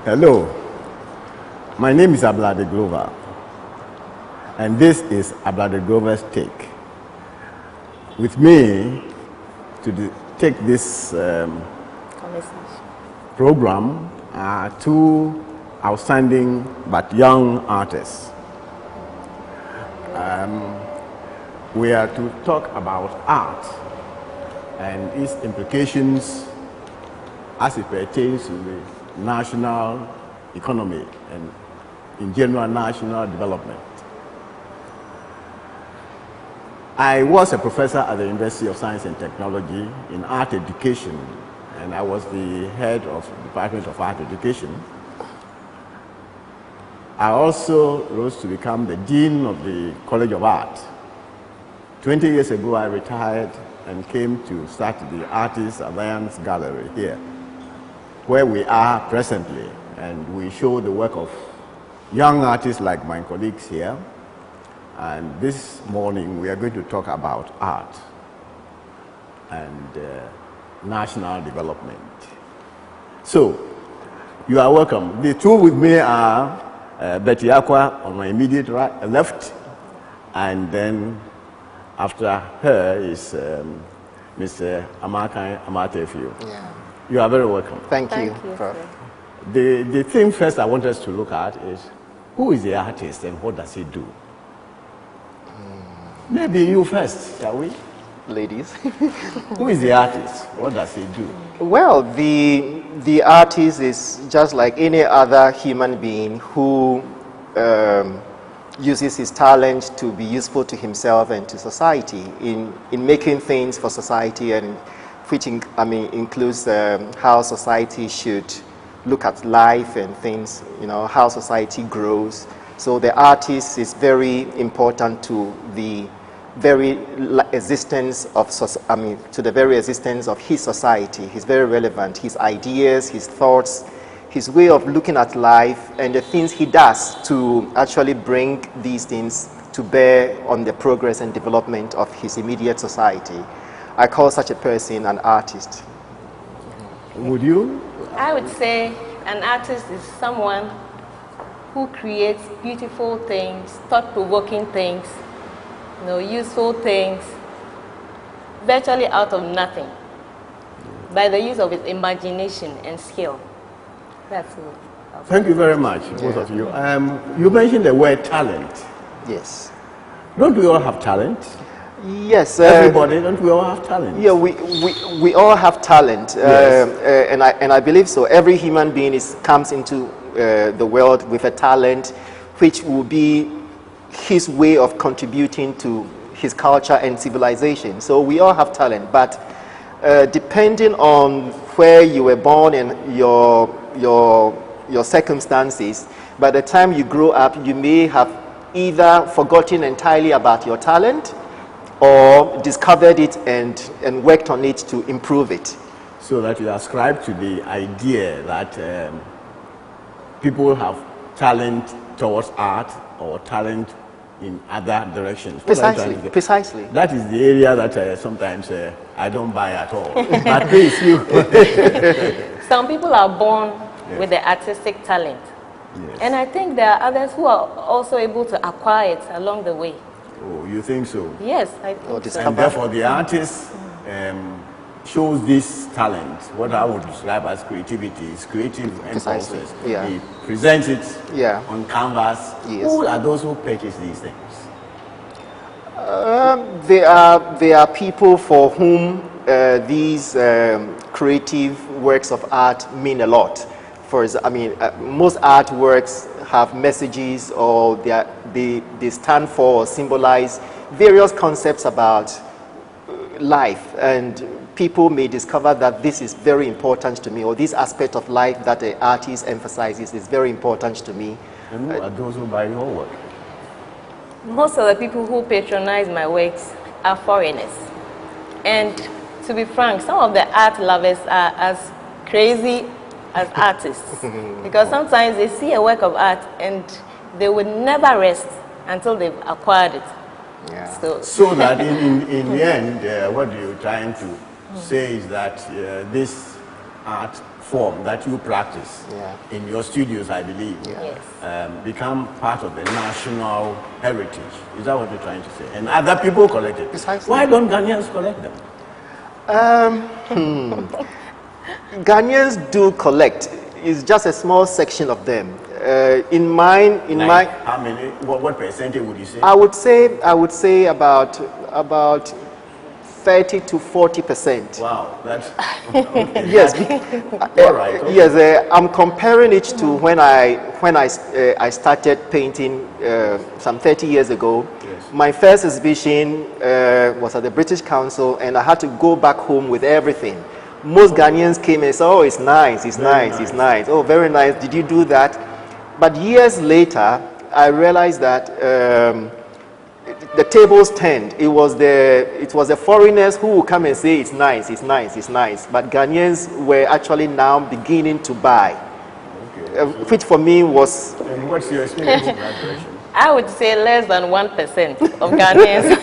Hello, my name is Ablade Glover, and this is Ablade Glover's Take. With me to take this program are two outstanding but young artists. We are to talk about art and its implications as it pertains to the national economy and in general national development. I was a professor at the University of Science and Technology in art education, and I was the head of the Department of Art Education. I also rose to become the Dean of the College of Art. 20 years ago, I retired and came to start the Artists Alliance Gallery here, where we are presently, and we show the work of young artists like my colleagues here. And this morning we are going to talk about art and national development. So, you are welcome. The two with me are Betty Akwa on my immediate left, and then after her is Mr. Amakan Amatefio. Yeah. You are very welcome. Thank you, Prof. The thing first I want us to look at is, who is the artist and what does he do? Maybe you first, shall we? Ladies. Who is the artist? What does he do? Well, the artist is just like any other human being who uses his talent to be useful to himself and to society in making things for society, and which includes how society should look at life and things, how society grows. So the artist is very important to the very existence of, to the very existence of his society. He's very relevant. His ideas, his thoughts, his way of looking at life, and the things he does to actually bring these things to bear on the progress and development of his immediate society. I call such a person an artist. Would you? I would say an artist is someone who creates beautiful things, thought-provoking things, useful things, virtually out of nothing, by the use of his imagination and skill. That's all. Thank you very much, both of you. You mentioned the word talent. Yes. Don't we all have talent? Yes. Everybody, don't we all have talent? Yeah, we all have talent, yes. And I believe so. Every human being comes into the world with a talent, which will be his way of contributing to his culture and civilization. So we all have talent, but depending on where you were born and your circumstances, by the time you grow up, you may have either forgotten entirely about your talent or discovered it and worked on it to improve it. So that you ascribe to the idea that people have talent towards art or talent in other directions. Precisely. That is the area that sometimes I don't buy at all. But please, you. Some people are born with the artistic talent. Yes. And I think there are others who are also able to acquire it along the way. Oh, you think so? Yes, I think so. And therefore the artist shows this talent, what I would describe as creativity, is creative impulses. Yeah. He presents it on canvas. Yes. Who are those who purchase these things? There are people for whom these creative works of art mean a lot. Most artworks have messages, or they stand for or symbolize various concepts about life, and people may discover that this is very important to me, or this aspect of life that the artist emphasizes is very important to me. And who are those who buy your work? Most of the people who patronize my works are foreigners. And to be frank, some of the art lovers are as crazy as artists. Because sometimes they see a work of art and they would never rest until they've acquired it. Yeah. So that in the end, what you're trying to say is that this art form that you practice in your studios, I believe, become part of the national heritage. Is that what you're trying to say? And other people collect it. Precisely. Why don't Ghanaians collect them? Ghanaians do collect. It's just a small section of them. How many? What percentage would you say? I would say about 30 to 40%. Wow, that's yes. All right. Okay. Yes, I'm comparing it to when I started painting some 30 years ago. Yes. My first exhibition was at the British Council, and I had to go back home with everything. Most Ghanaians came and said, "Oh, it's nice, it's nice, it's nice. Oh, very nice. Did you do that?" But years later, I realized that the tables turned. It was the foreigners who would come and say, "It's nice, it's nice, it's nice." But Ghanaians were actually now beginning to buy, which for me was. And what's your experience in that direction? I would say less than 1% of Ghanaians.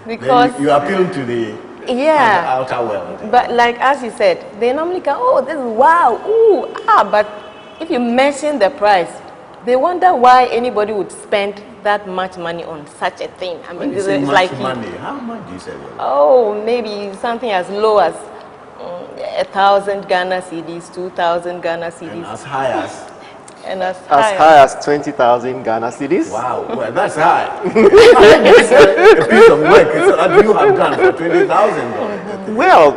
Because then you appeal to the outer world. But like as you said, they normally go, "Oh, this is wow, ooh, ah." But if you mention the price, they wonder why anybody would spend that much money on such a thing. I mean, it's like money. How much do you say? Oh, maybe something as low as 1,000 Ghana cedis, 2,000 Ghana cedis, and as high as. And as high as 20,000 Ghana cedis. Wow, well, that's high. It's a piece of work that you have done for 20,000. Well,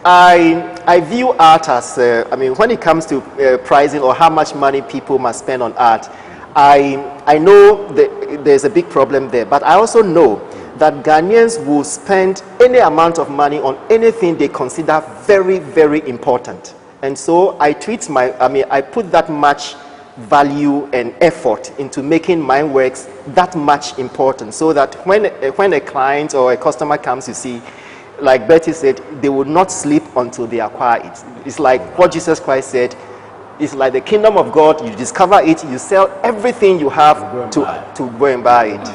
I view art as, when it comes to pricing or how much money people must spend on art, I know that there's a big problem there, but I also know that Ghanaians will spend any amount of money on anything they consider very, very important. And so I put that much value and effort into making my works that much important, so that when a client or a customer comes to see, like Betty said, they will not sleep until they acquire it. It's like what Jesus Christ said, it's like the kingdom of God. You discover it, you sell everything you have to go and buy it.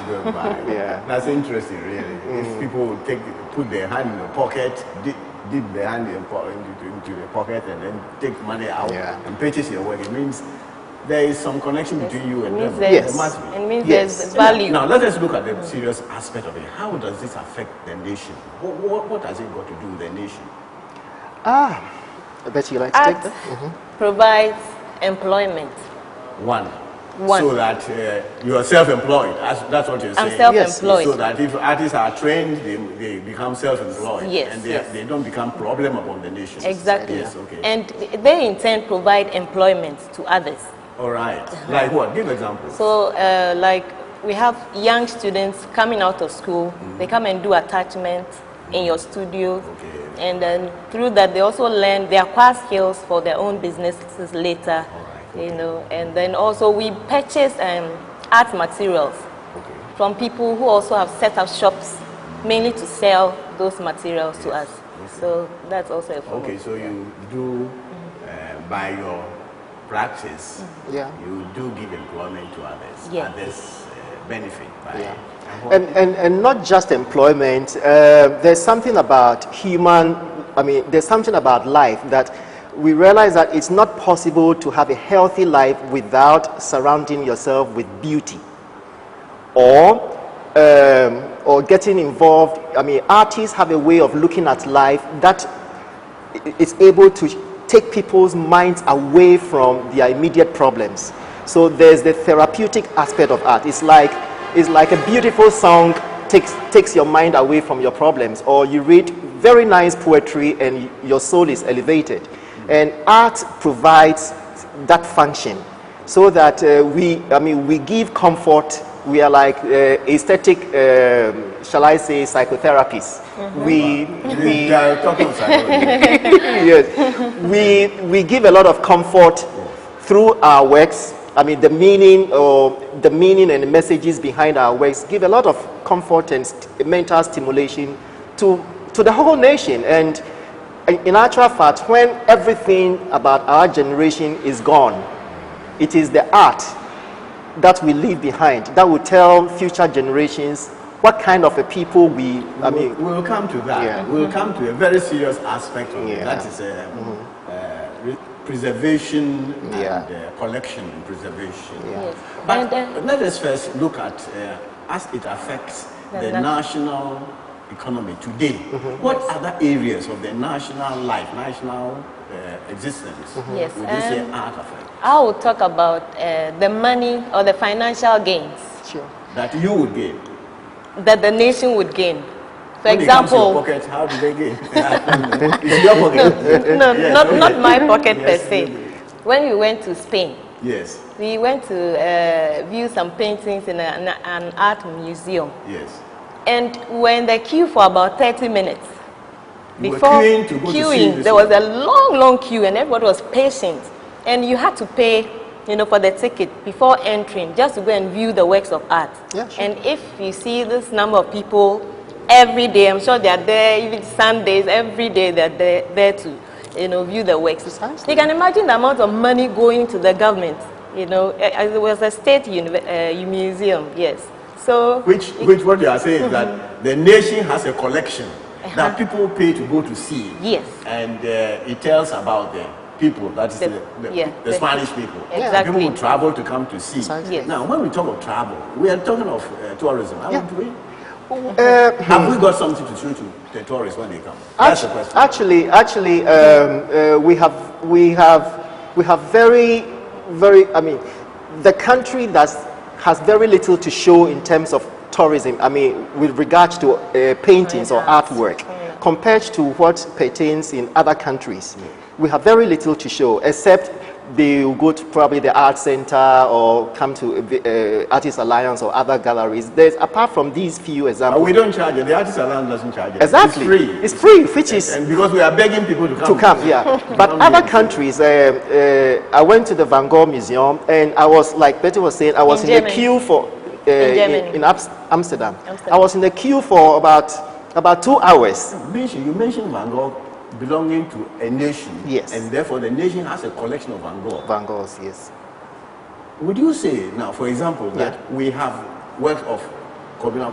Yeah, that's interesting, really. If people would put their hand in the pocket, dip their hand into the pocket, and then take money out and purchase your work, it means there is some connection between you and them. There must be. It means there's value. Now let us look at the serious aspect of it. How does this affect the nation? What has it got to do with the nation? I bet you like to take that. Provides employment. One. So that you are self-employed. That's what you're saying. I'm self-employed. Yes. So that if artists are trained, they become self-employed. Yes. And they don't become problem upon the nation. Exactly. Yes, okay. And they in turn provide employment to others. All right. Like what? Give examples. So like we have young students coming out of school. They come and do attachments in your studio. Okay. And then through that they also they acquire skills for their own businesses later. You know, and then also we purchase art materials from people who also have set up shops mainly to sell those materials to us. So that's also a form. Okay, so you do by your practice, you do give employment to others. Others benefit by it. And not just employment. There's something about there's something about life that we realize that it's not possible to have a healthy life without surrounding yourself with beauty or getting involved. Artists have a way of looking at life that is able to take people's minds away from their immediate problems. So there's the therapeutic aspect of art. It's like a beautiful song takes your mind away from your problems, or you read very nice poetry and your soul is elevated. And art provides that function, so that we give comfort. We are like aesthetic, shall I say, psychotherapists. We give a lot of comfort through our works. The meaning and the messages behind our works give a lot of comfort and mental stimulation to the whole nation. And in actual fact, when everything about our generation is gone, it is the art that we leave behind that will tell future generations what kind of a people we, I mean... We'll come to that. Yeah. We'll come to a very serious aspect of it. Yeah. That is preservation Yeah. and collection and preservation. Yeah. Yes. But And, let us first look at as it affects the national economy today. What other areas of the national life, national existence Yes, would you say art affect? I will talk about the money or the financial gains Sure. That you would gain. that the nation would gain. For When it comes to your example, pocket, how do they gain? It's your pocket. no, Yes, not, okay. not my pocket per Yes, se. yes. When we went to Spain, Yes, we went to view some paintings in an art museum. yes. And we're in the queue for about 30 minutes. You were Before queuing to go to see this there was one. a long, long queue, and everybody was patient. And you had to pay, for the ticket before entering, just to go and view the works of art. Yeah, sure. And if you see this number of people every day, I'm sure they are there, even Sundays, every day they're there to, view the works. Precisely. You can imagine the amount of money going to the government. It was a state museum, yes. So Which what you are saying is that the nation has a collection that people pay to go to see. Yes. And it tells about the people, that is the Spanish people. Exactly. People who travel to come to see. Precisely. Yes. Now, when we talk of travel, we are talking of tourism, haven't we? Uh, Have we got something to show to the tourists when they come? That's the question. Actually, we have very, I mean, the country that has very little to show in terms of tourism, I mean, with regards to paintings or artwork, compared to what pertains in other countries. We have very little to show, except they will go to probably the art center or come to Artists Alliance or other galleries. Apart from these few examples. But we don't charge it. The Artists Alliance doesn't charge it. Exactly. It's free. It's free, which is... And because we are begging people to come. Yeah. But other countries, I went to the Van Gogh Museum, and I was, like Betty was saying, I was in the queue for... in Amsterdam. I was in the queue for about 2 hours. You mentioned Van Gogh belonging to a nation. Yes. And therefore the nation has a collection of Van Gogh. Van Goghs, yes. Would you say now, for example, that we have works of Kovna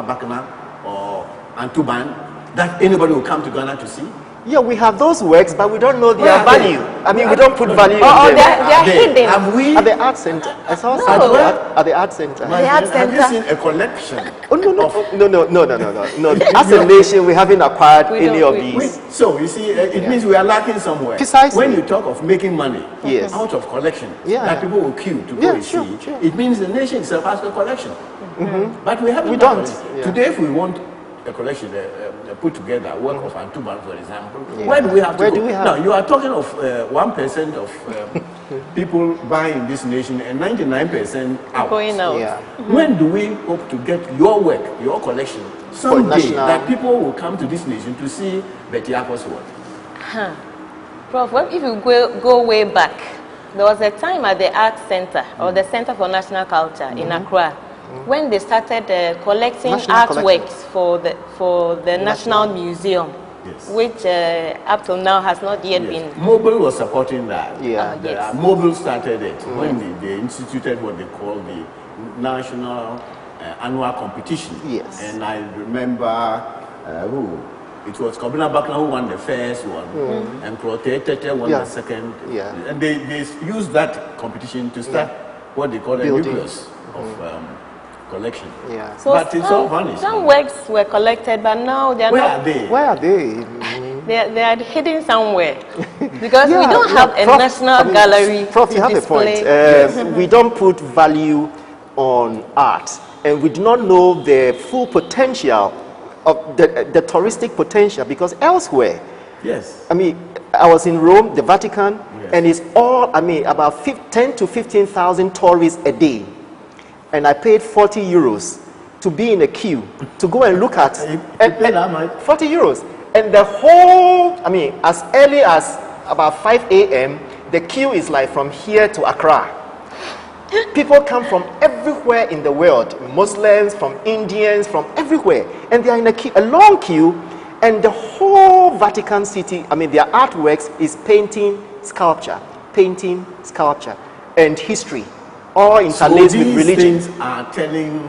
Bakana or Antuban that anybody will come to Ghana to see? Yeah, we have those works, but we don't know their Where are they? value. I mean, we don't put value in Oh, them. they are hidden. Have we? At the art center. I saw some at the art center. My The art friend, have you center. seen a collection? Oh, no. As a nation, we haven't acquired We any don't- of we- these. So you see, it means we are lacking somewhere. Precisely. When you talk of making money Yes. out of collection, Yeah. that people will queue to go Yeah, and sure, see, sure. it means the nation itself has a collection. But we haven't. We got don't. it. Yeah. Today, if we want a collection put together, work of Antuban, for example, Yeah. where do we have to Where go? do we have- Now, you are talking of 1% of people buying in this nation and 99% out. Going out. Yeah. When do we hope to get your work, your collection, someday national- that people will come to this nation to see Betiako's work? Prof, if you go way back, there was a time at the Art Center or the Center for National Culture in Accra when they started collecting National artworks for the National Museum, Yes. which up till now has not yet Yes. been. Mobile was supporting that. Yeah. Yes. Mobile started it when they instituted what they call the national annual competition. Yes. And I remember it was Kobina Bakna who won the first one, and Prote Tete won Yeah. the second. Yeah. And they used that competition to start what they call a Building. nucleus of collection. Yeah. So But it's all vanished. some works were collected, but now they are Where not. are they? Where are they? They are hidden somewhere because we Yeah, don't have a Prof, national I mean, gallery Prof, to you have display. a point. We don't put value on art, and we do not know the full potential of the touristic potential, because elsewhere, Yes. I mean, I was in Rome, the Vatican, Yes. and it's all, I mean, about 10 to 15,000 tourists a day. And I paid 40 euros to be in a queue to go and look at You paid how much? 40 euros. And the whole, I mean, as early as about 5 a.m., the queue is like from here to Accra. People come from everywhere in the world, Muslims, from Indians, from everywhere. And they are in a long queue, and the whole Vatican City, I mean, their artworks is painting, sculpture, and history, all So interlaced with these religion. things are telling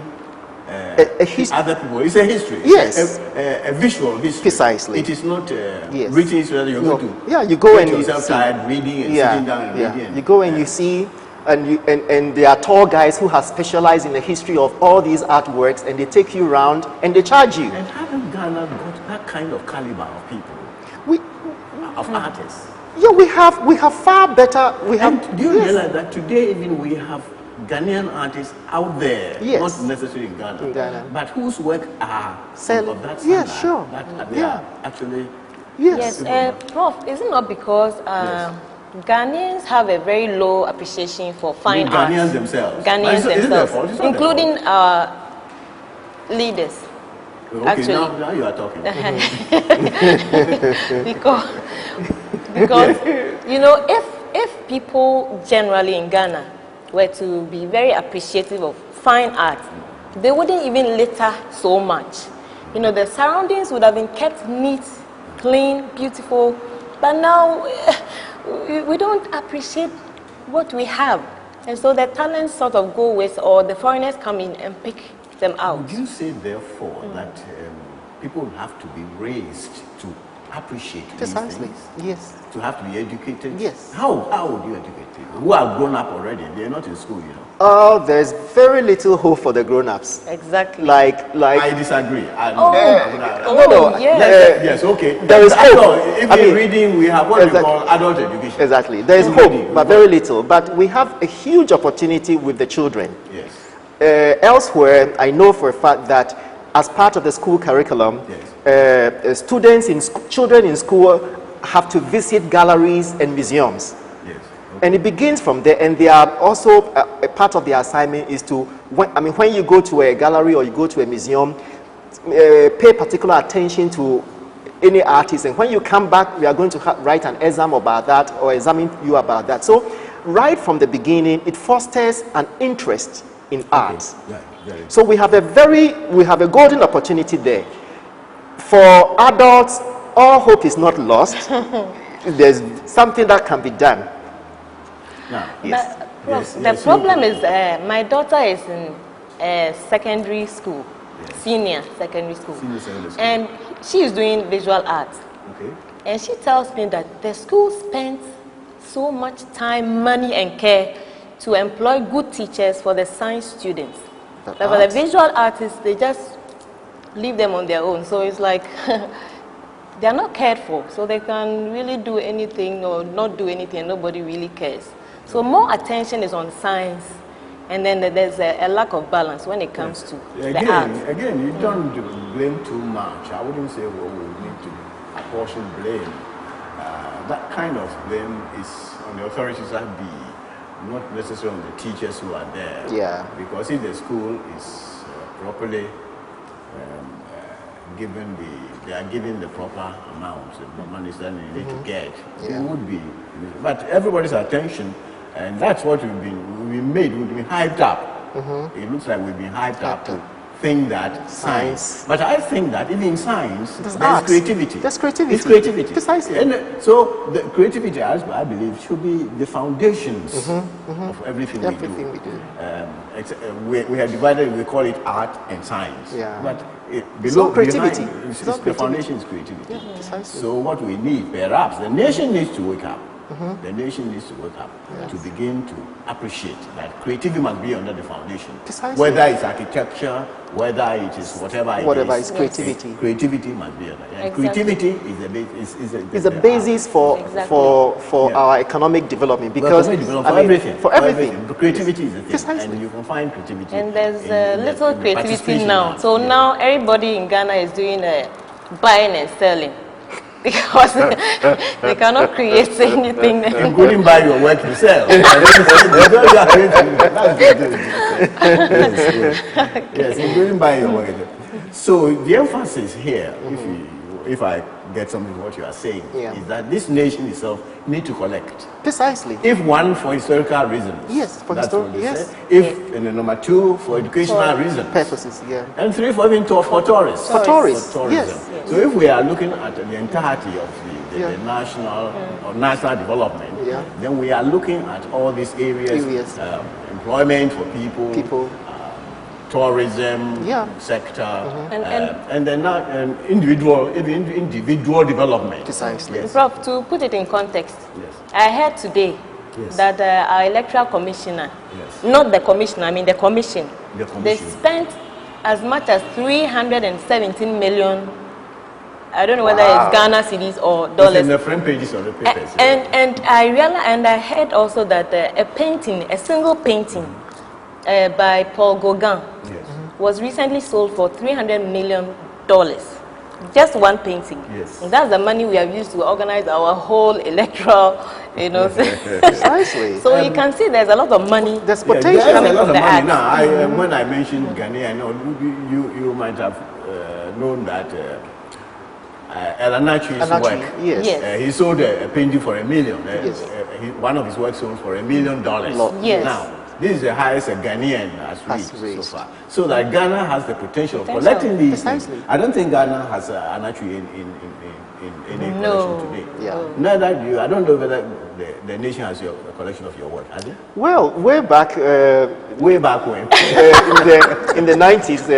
other people. It's a history. Yes. A visual history. Precisely. It is not Yes. written so that you go to. Yeah, you go and yourself see. tired reading and sitting down and reading. You go and you see, and there are tour guides who have specialized in the history of all these artworks, and they take you around and they charge you. And haven't Ghana got that kind of caliber of people, of artists? Yeah, we have far better. Do you realize that today even we have Ghanaian artists out there, Yes. not necessarily in Ghana, In Ghana. but whose work are of that standard? Yeah, sure. That they are actually. Yes, Prof, is it not because Ghanaians have a very low appreciation for fine arts? Ghanaians themselves. Ghanaians Isn't their fault? It's not their including fault. leaders. Okay, actually. now you are talking. because you know, if people generally in Ghana were to be very appreciative of fine art, they wouldn't even litter so much. You know, the surroundings would have been kept neat, clean, beautiful, but now we don't appreciate what we have, and so the talents sort of go with, or the foreigners come in and pick them out. Would you say therefore that people have to be raised to appreciate Precisely. these things? Yes. To have to be educated? Yes. How would you educate people who are grown up already? They are not in school, you know. Oh, there's very little hope for the grown-ups. Exactly. Like. I disagree. Oh, yes. Yes, okay. There is hope. If reading, we have what we call adult education. Exactly. There is hope, but very little. But we have a huge opportunity with the children. Yes. Elsewhere, I know for a fact that as part of the school curriculum, children in school have to visit galleries and museums. Yes. Okay. And it begins from there, and they are also a part of the assignment is to, when you go to a gallery or you go to a museum, pay particular attention to any artist, and when you come back, we are going to write an exam about that or examine you about that. So right from the beginning, it fosters an interest in art. Right. So we have a golden opportunity there. For adults, all hope is not lost. There's something that can be done. Now, The problem is my daughter is in secondary school, senior secondary school, and she is doing visual arts. Okay. And she tells me that the school spends so much time, money, and care to employ good teachers for the science students. But for the visual artists, they just leave them on their own. So it's like they are not cared for, so they can really do anything or not do anything, and nobody really cares. So more attention is on science, and then there's a lack of balance when it comes to the art. Again, you don't blame too much. I wouldn't say we need to apportion blame. That kind of blame is on the authorities that be, not necessarily on the teachers who are there. Yeah. Because if the school is properly they are given the proper amount, the money that they need to get, it would be. But everybody's attention, and that's what we've been hyped up. It looks like we've been hyped up to think that science. But I think that even in science, there's creativity. There's creativity. It's creativity. Precisely. And so the creativity, I believe, should be the foundations of everything we do. We have divided, we call it art and science. Yeah. But below creativity. The foundation is creativity. Yeah, precisely. So what we need, perhaps, the nation needs to wake up. The nation needs to wake up to begin to appreciate that creativity must be under the foundation. Precisely. Whether it's architecture, whether it is whatever is creativity. Creativity must be under. And creativity is the basis for our economic development, because for everything. Creativity is the thing. Precisely. And you can find creativity. And there's little creativity now. So now everybody in Ghana is doing buying and selling. Because they cannot create anything. Including buy your work yourself. Yes, including buy your work. So the emphasis here, if I get something to what you are saying, is that this nation itself need to collect. Precisely. If one, for historical reasons. Yes, for historical, yes. If, and then number two, for educational reasons. Purposes, yeah. And three, for even for tourists. For tourists, for tourism. yes. So if we are looking at the entirety of the national or national development, then we are looking at all these areas. Employment for people. tourism Yeah. sector, And- and then not individual development. Precisely. Yes. Prof, to put it in context, Yes. I heard today Yes. that our electoral commissioner, Yes. not the commissioner, I mean the commission, The they commission. spent as much as 317 million. I don't know whether Wow. it's Ghana cedis or It's in dollars. the front pages of the papers. And I realized, and I heard also that a painting, a single painting by Paul Gauguin, Yes. was recently sold for $300 million. Just one painting. Yes. And that's the money we have used to organize our whole electoral, you know. Precisely. So you can see there's a lot of money. There's Yeah, potential. there's a coming lot from of the money arts. now. When I mentioned Ghana, I know you might have known that Elanachi's And actually, work. yes. Yes. He sold a painting for $1 million. Yes. One of his works sold for $1 million. Yes. Now, this is the highest a Ghanaian has Has reached reached. so far. So that Ghana has the potential of Potential. collecting these things. Precisely. I don't think Ghana has Anachi in any No. collection today. Yeah. Neither do you. I don't know whether the nation has a collection of your work, has it? Well, way back Way back when. in the 90s,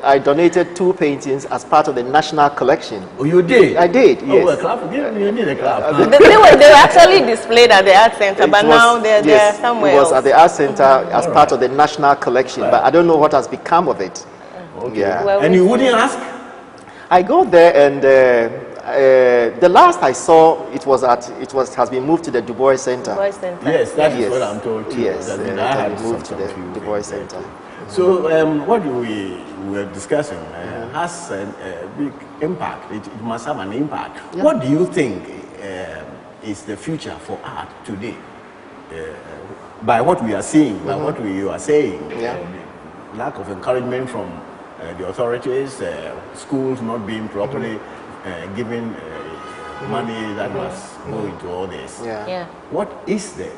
I donated 2 paintings as part of the national collection. Oh, you did? I did, Oh, yes. well, clap. You need a clap. They were actually displayed at the art center, but It now was- they're yes, somewhere it was else. at the art center as All part right. of the national collection, but I don't know what has become of it. Okay. Yeah. Well, And you wouldn't ask? I go there and the last I saw has been moved to the Du Bois Center. Boys Center. Yes, that is Yes. what I'm told too. Yes, That it I has had been moved to the confusion Du Bois there Center. too. So what we were discussing has a big impact. It must have an impact. Yeah. What do you think is the future for art today? By what we are seeing, by what you are saying, Yeah. the lack of encouragement from the authorities, schools not being properly given money that must go into all this. Yeah. Yeah. What is the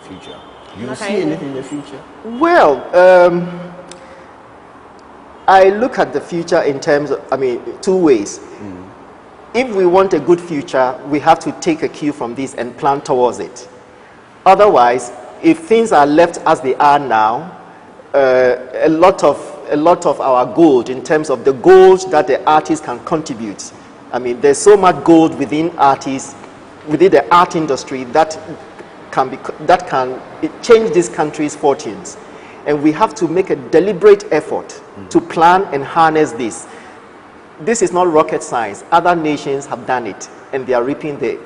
future? Do you What see kind of- anything in the future? Well, I look at the future in terms of, 2 ways. If we want a good future, we have to take a cue from this and plan towards it. Otherwise, if things are left as they are now, a lot of our gold, in terms of the gold that the artists can contribute, there's so much gold within artists, within the art industry that can change this country's fortunes. And we have to make a deliberate effort to plan and harness this. This is not rocket science. Other nations have done it, and they are reaping the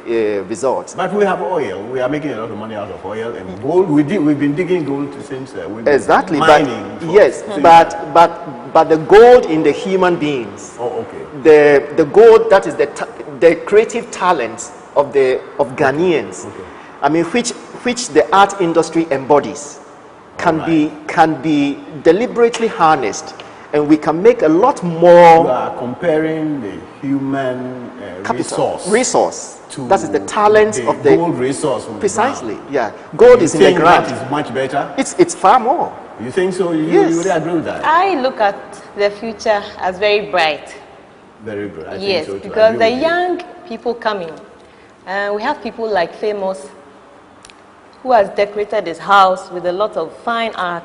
results. But we have oil. We are making a lot of money out of oil and gold. We've been digging gold since we've been Exactly, mining. but the gold in the human beings, Oh, okay. the gold that is the creative talents of Ghanaians, Okay. which the art industry embodies, can be deliberately harnessed, and we can make a lot You more are comparing the human resource. to That is the talent the of the gold resource. on the precisely. ground. Yeah, gold You is in the think ground. that is much better? It's far more. You think so? You Yes. really agree with that? I look at the future as very bright. Very good. I Yes, think so too. I because agree the with you. young people coming, we have people like Famous, who has decorated his house with a lot of fine art.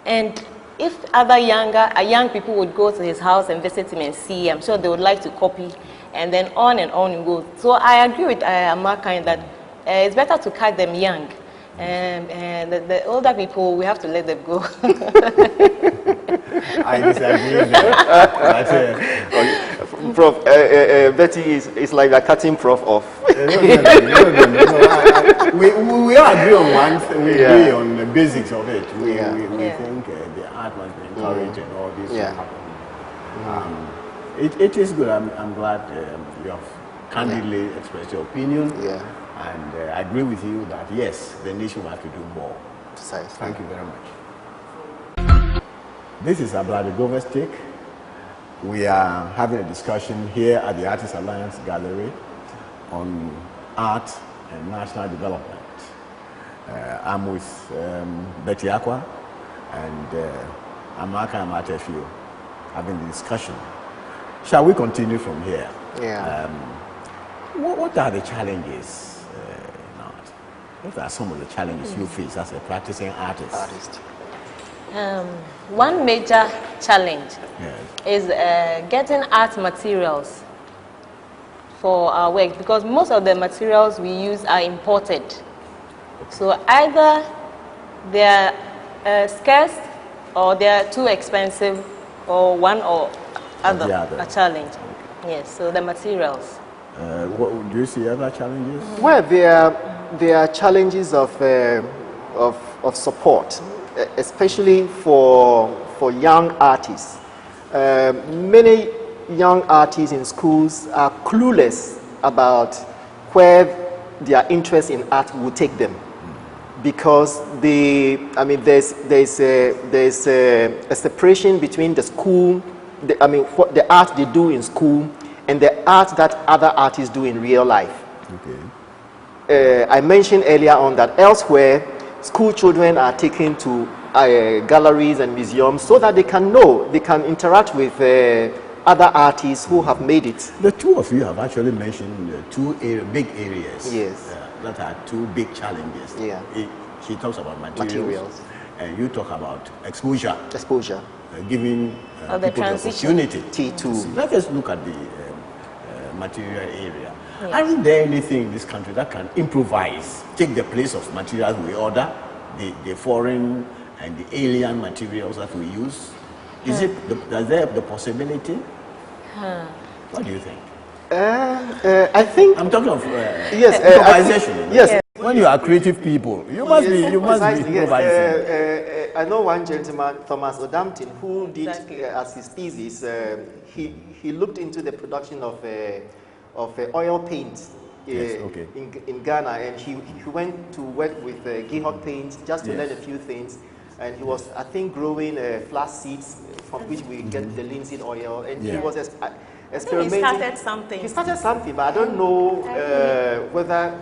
And if other young people would go to his house and visit him and see, I'm sure they would like to copy, and then on it goes. So I agree with Amakai that it's better to catch them young. And the older people, we have to let them go. I disagree with that. But, Prof, Betty is like a cutting Prof off. no. We all agree on one thing. We agree on the basics of it. We Yeah. think the art must be encouraged and all this Yeah. will happen. It is good. I'm glad you have candidly expressed your opinion. Yeah. And I agree with you that yes, the nation will have to do more. Precisely. Thank you very much. This is Ablade Government Take. We are having a discussion here at the Artists Alliance Gallery on art and national development. I'm with Betty Aqua and Amaka Amatefio having the discussion. Shall we continue from here? Yeah. What are the challenges in art? What are some of the challenges you face as a practicing artist? One major challenge Yes. is getting art materials for our work, because most of the materials we use are imported. So either they are scarce, or they are too expensive, or one or other the other. a challenge. Yes, so the materials. Do you see other challenges? Well, there are challenges of support, especially for young artists. Many young artists in schools are clueless about where their interest in art will take them, because there's a separation between the school, what the art they do in school, and the art that other artists do in real life. Okay. I mentioned earlier on that elsewhere, school children are taken to galleries and museums so that they can interact with other artists who have made it. The two of you have actually mentioned two big areas. Yes. That are two big challenges. Yeah. She talks about materials, and you talk about exposure. Exposure. Giving the people the transition. opportunity. T2. Let us look at the material area. Yes. Aren't there anything in this country that can improvise, take the place of materials we order, the foreign and the alien materials that we use? Is there the possibility? What do you think? I think I'm talking of yes, improvisation. Yes. When you are creative people, you must be precisely, improvising. Yes. I know one gentleman, Thomas Odampton, who did as his thesis. He looked into the production of oil paint in Ghana, and he went to work with Gihok paint just to learn a few things. And he was, I think, growing flax seeds from which we get the linseed oil, and he was experimenting. He started something. He started something, but I don't know whether,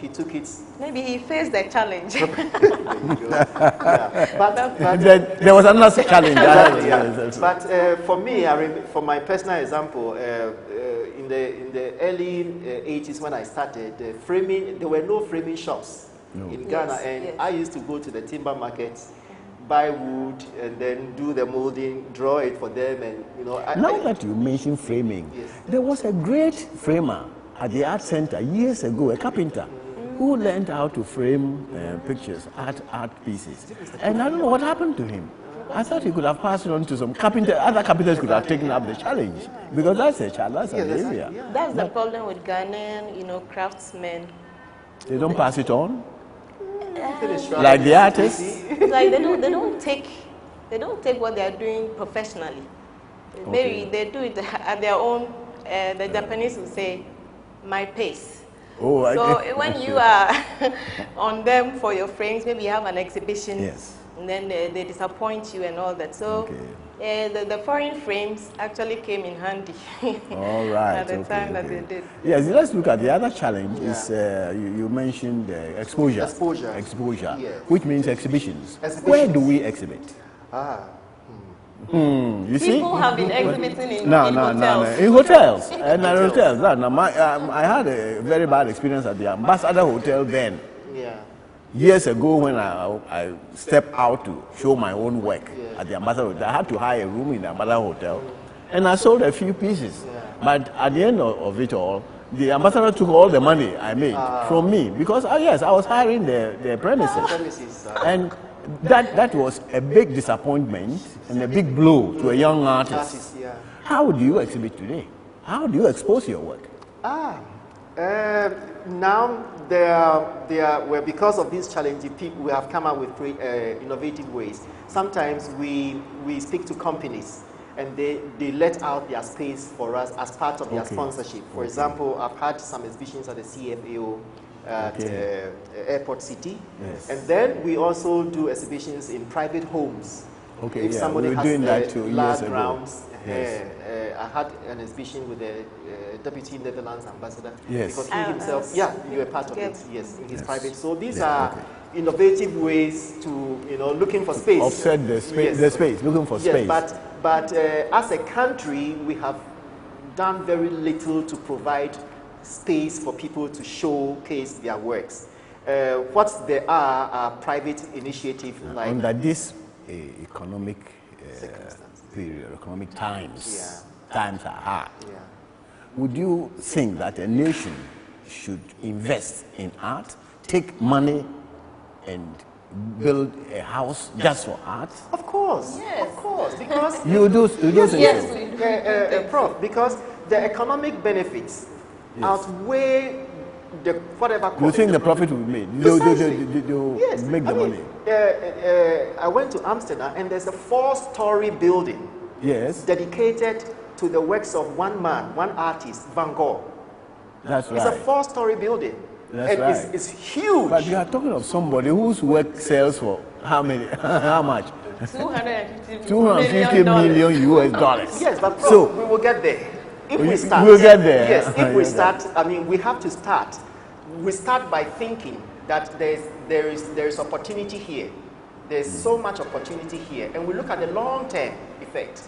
he took it. Maybe he faced the challenge. There was another challenge. But for me, for my personal example, in the early 80s when I started framing, there were no framing shops in Ghana, and I used to go to the timber markets, buy wood, and then do the molding, draw it for them, and Now that you mention framing, there was a great framer at the art center years ago, a carpenter, who learned how to frame pictures, art pieces, and I don't know what happened to him. I thought he could have passed it on to some carpenter. Other carpenters could have taken up the challenge, because that's a challenge, that's an area. That's the problem with Ghanaian, craftsmen. They don't pass it on. Like the artists. It's like they don't take what they are doing professionally. Maybe they do it at their own. The Japanese will say, "my pace." Oh, so when you are on them for your frames, maybe you have an exhibition, and then they disappoint you and all that. So the foreign frames actually came in handy. All right. At the time that they did. Yes, let's look at the other challenge. Is you mentioned exposure. Exposure. Which means exhibitions. Where do we exhibit? You see? People have been exhibiting in hotels. In hotels. And hotels. I had a very bad experience at the Ambassador Hotel then. Years ago, when I stepped out to show my own work at the Ambassador Hotel, I had to hire a room in the Ambassador Hotel, and I sold a few pieces. But at the end of it all, the ambassador took all the money I made from me, because I was hiring the premises. And that was a big disappointment and a big blow to a young artist. How do you exhibit today? How do you expose your work? Now because of these challenges, we have come up with innovative ways. Sometimes we speak to companies, and they let out their space for us as part of their sponsorship. For example, I've had some exhibitions at the CFAO at Airport City, and then we also do exhibitions in private homes. If somebody has large grounds. I had an exhibition with the Deputy Netherlands Ambassador, because he himself, you were part of it, in his private. So these are innovative ways to, looking for space. Offset the space, looking for space. But as a country, we have done very little to provide space for people to showcase their works. What there are private initiatives like... Under this economic period, economic times. Yeah. Times are hard. Yeah. Would you think that a nation should invest in art, take money and build a house just for art? Of course. Yes. Of course. Because You do think Yes, so? we do. Prof, because the economic benefits outweigh the whatever cost. You think the profit will be made? They'll Yes. make the money? I went to Amsterdam and there's a 4-story building Yes, dedicated to the works of one man, one artist, Van Gogh. that's It's a right. 4-story building. That's and right. it's huge. But you are talking of somebody whose work sells for how many? How much? $250 million US dollars. Yes, but Prof, So- we will get there. If We- we start, we'll get there. Yes, if we You're start, I mean, we have to start. We start by thinking that there is opportunity here. There's so much opportunity here, and we look at the long-term effect.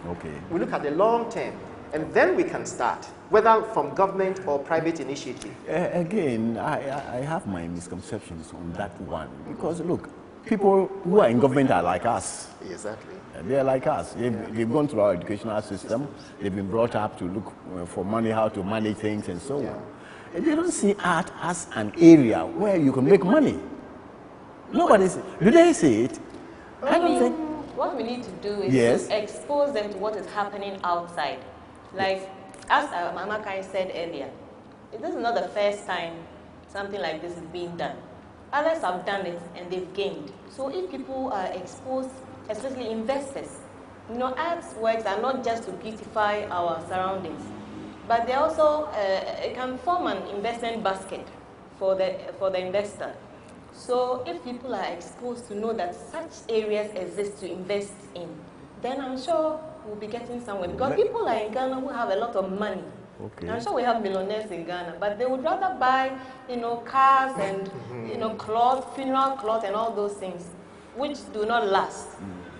Okay. We look at the long term, and then we can start, whether from government or private initiative. Again, I have my misconceptions on that one because look, people who are in government are like us. Exactly. They're like us. They've gone through our educational system. They've been brought up to look for money, how to manage things, and so on. And they don't see art as an area where you can make money. Nobody. Do they see it? I don't think. What we need to do is Yes. to expose them to what is happening outside. Like, as Mama Kai said earlier, this is not the first time something like this is being done. Others have done it and they've gained. So if people are exposed, especially investors, artworks are not just to beautify our surroundings, but they also it can form an investment basket for the investor. So if people are exposed to know that such areas exist to invest in, then I'm sure we'll be getting somewhere. Because people are in Ghana who have a lot of money. Okay. I'm sure we have millionaires in Ghana, but they would rather buy, cars and, clothes, funeral clothes and all those things, which do not last.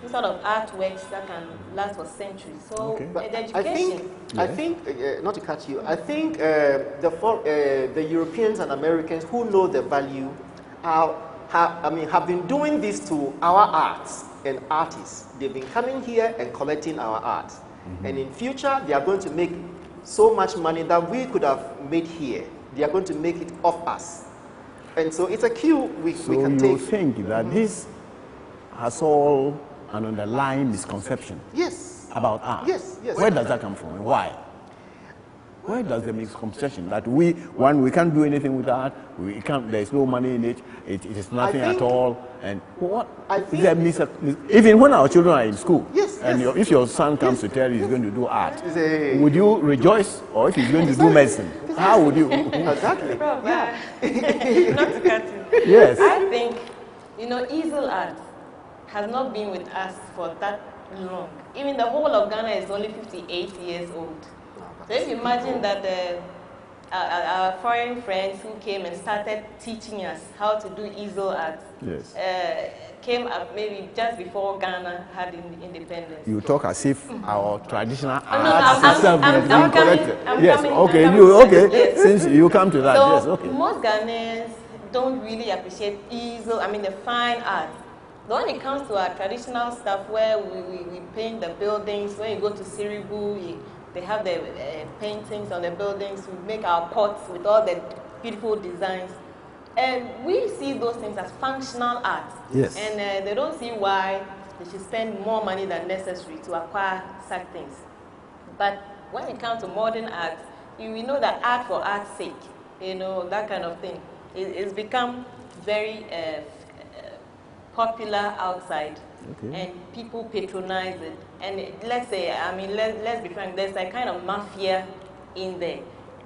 Instead of artworks that can last for centuries. So Okay. the education. I think, not to cut you, I think the Europeans and Americans who know the value have been doing this to our arts and artists. They've been coming here and collecting our art. And in future, they are going to make so much money that we could have made here. They are going to make it off us. And so it's a cue we can So you take. think that this has all an underlying misconception Yes. about art? Yes, yes. Where does that come from and why? Where does the misconception that we can't do anything with art, there's no money in it, it is nothing at all, and what? Is there even when our children are in school, Yes, and yes. if your son comes to tell you he's going to do art, It's would you rejoice? Or if he's going to do medicine, how would you? Exactly. Prof, not to cut you. Yes. I think, easel art has not been with us for that long. Even the whole of Ghana is only 58 years old. So if you imagine that our foreign friends who came and started teaching us how to do easel art Yes. came up maybe just before Ghana had independence. You talk as if our traditional no, art I'm system coming- is being I'm coming- collected. I'm Yes, coming- okay, I'm coming to okay. that, yes. Since you come to that, So yes, okay. most Ghanaians don't really appreciate easel, the fine art. But when it comes to our traditional stuff where we paint the buildings, when you go to Siribu, they have the paintings on the buildings, we make our pots with all the beautiful designs. And we see those things as functional art. Yes. And they don't see why they should spend more money than necessary to acquire such things. But when it comes to modern art, we know that art for art's sake, that kind of thing, it's become very popular outside. Okay. And people patronize it. And let's say, let's be frank, there's a kind of mafia in there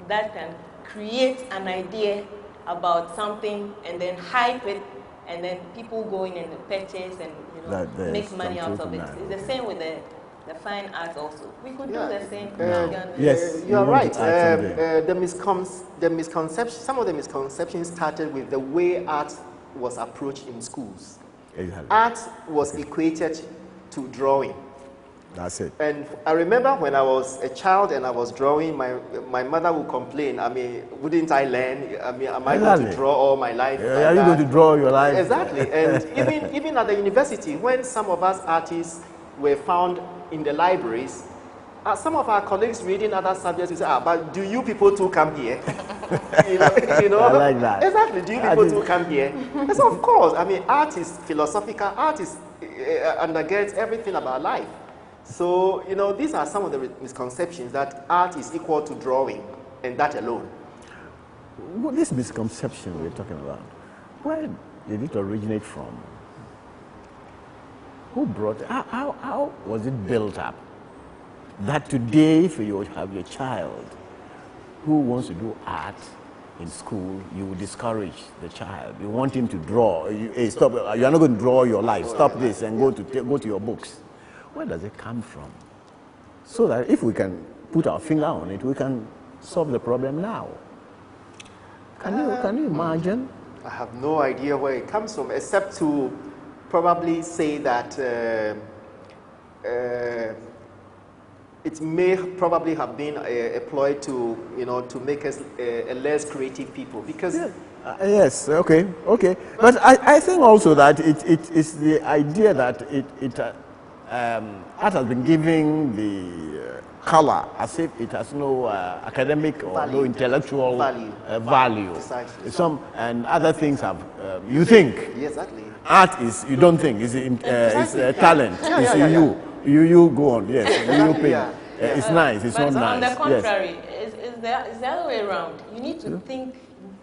that can create an idea about something and then hype it, and then people go in and purchase and make money out of it. It's the same with the fine art also. We could do the same. Yes, you are want right. to add The misconception, some of the misconceptions started with the way art was approached in schools. Exactly. Art was equated to drawing. That's it. And I remember when I was a child and I was drawing, my mother would complain. I mean, wouldn't I learn? I mean, am I going to draw all my life? Yeah, are you going to draw your life? Exactly. And even at the university, when some of us artists were found in the libraries, some of our colleagues reading other subjects would say, but do you people too come here? you know? I like that. Exactly. Do you people too come here? And so, of course, I mean, art is philosophical. Art is undergirds everything about life. So, these are some of the misconceptions that art is equal to drawing, and that alone. Well, this misconception we're talking about, where did it originate from? Who brought it? How was it built up? That today, if you have your child who wants to do art in school, you will discourage the child. You want him to draw. Hey, stop! You are not going to draw your life. Stop this and go to your books. Where does it come from? So that if we can put our finger on it, we can solve the problem now. Can you imagine? I have no idea where it comes from, except to probably say that it may probably have been a ploy to make us a less creative people, because. Yeah. Yes. Okay. But I think also that it is the idea that art has been giving the color as if it has no academic or no intellectual value. Precisely. Some and other things have. You think. Yes, exactly. Art is, you don't think, it's talent. It's you go on. Yes. You paint. It's nice. It's but not on nice. the contrary, it's the other way around. You need to think.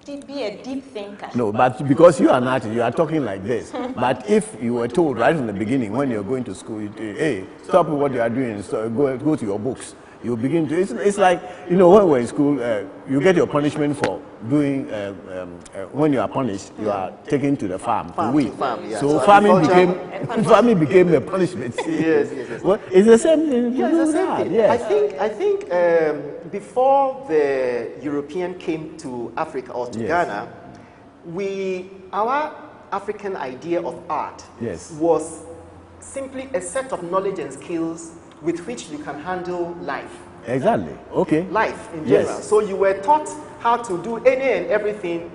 Be a deep thinker. No, but because you are an artist, you are talking like this. But if you were told right from the beginning when you're going to school, hey, stop what you are doing, so go to your books. You begin to. It's like when we're in school, you get your punishment for doing. When you are punished, you are taken to the farm to weed. So farming became a punishment. Yes. Well, it's the same thing. Yeah, it's the same thing. Yes. I think before the European came to Africa or to Ghana, our African idea of art was simply a set of knowledge and skills with which you can handle life. Exactly. Okay. Life in general. So you were taught how to do any and everything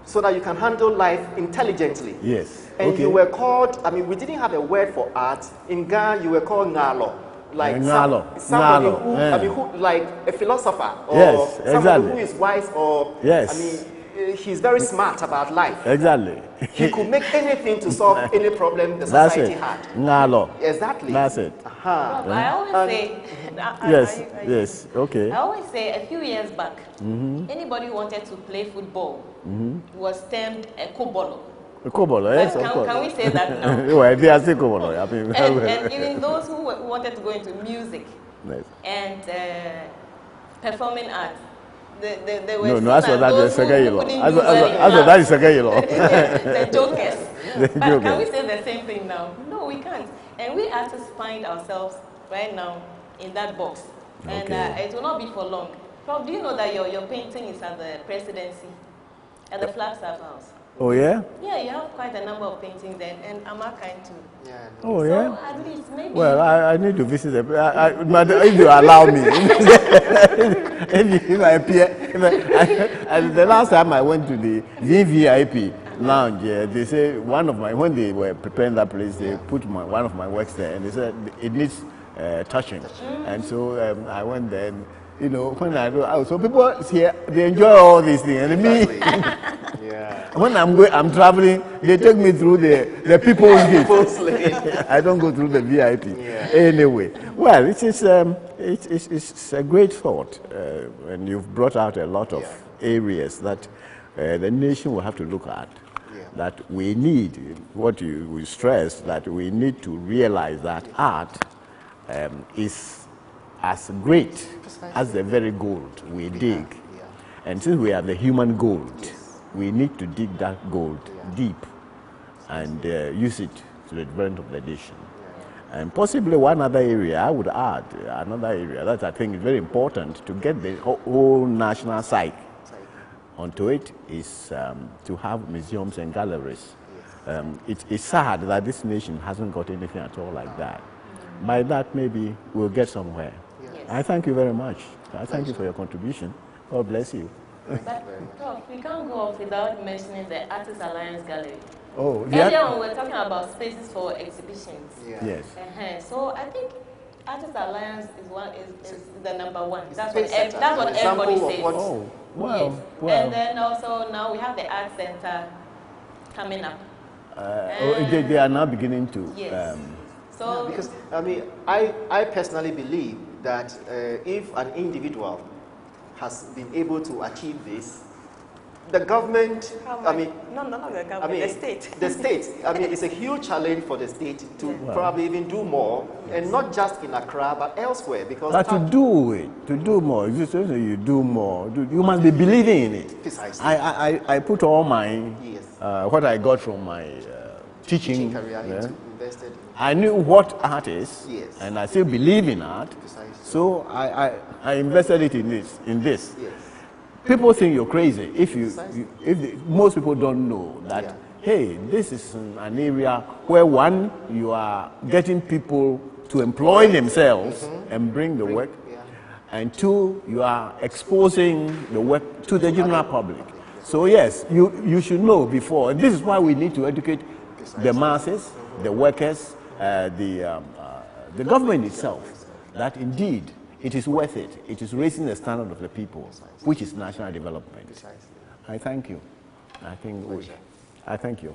so that you can handle life intelligently. Yes. And you were called, I mean, we didn't have a word for art. In Ghana, you were called Ngalo. Like somebody who, like a philosopher, or somebody who is wise, or I mean, he's very smart about life. Exactly. He could make anything to solve any problem the society had. Ngalo. Exactly. That's it. I always say. Yes. Okay. I always say a few years back, anybody who wanted to play football was termed a kobolo. Kobolo, yes, of course. Can we say that now? Well, they are still Kobolo. And even those who wanted to go into music and performing arts, they were that's what that is. That is the jokers. But can we say the same thing now? No, we can't. And we artists find ourselves right now in that box. And it will not be for long. Prof, do you know that your painting is at the presidency, at the Flagstaff House? Oh, yeah? Yeah, you have quite a number of paintings there, and Amakai too. Yeah. Oh, yeah? So at least maybe. Well, I need to visit them. If you allow me. if I appear. The last time I went to the VVIP lounge, they say when they were preparing that place, they put one of my works there, and they said it needs touching. And so I went there, and when I go, so people here, they enjoy all these things, and me, when I'm traveling, they take me through the people's gate. I don't go through the VIP. Anyway, well, it's a great thought, and you've brought out a lot of areas that the nation will have to look at. That we need, what you stress, that we need to realize that art is as great as the very gold we dig. And since we have the human gold, we need to dig that gold deep and use it to the development of the nation. And possibly one other area, I would add, another area that I think is very important to get the whole national psyche onto it is to have museums and galleries. It's sad that this nation hasn't got anything at all like that. by that maybe we'll get somewhere. Yes. I thank you very much. I thank you for your contribution. God bless you. But Prof, we can't go off without mentioning the Artists Alliance Gallery. Oh, Earlier on, we were talking about spaces for exhibitions. Yeah. Yes. So I think Artists Alliance is the number one. That's Space what, center. that's what Example everybody of says. what- Oh, wow. Yes. Wow. And then also now we have the art center coming up. They are now beginning to. Yes. So Because, I mean, I personally believe that if an individual has been able to achieve this, the government, I mean, no, not the government, I mean, the state. The state. I mean, it's a huge challenge for the state to probably even do more, and not just in Accra, but elsewhere. Because to do more, you do more. You must be believing in it. Precisely. I put all my, Yes. what I got from my teaching. career yeah. into invested in. I knew what art is, Yes. and I still believe in art. Precisely. So I invested it in this. Yes. People think you're crazy if Precisely. most people don't know that. Yeah. Hey, this is an area where one, you are getting people to employ themselves and bring the work, Yeah. and two, you are exposing the work to the general public. So yes, you should know before. And this is why we need to educate the masses, the workers, the government itself, that indeed it is worth it. It is raising the standard of the people, which is national development. Precisely. I thank you. I thank you.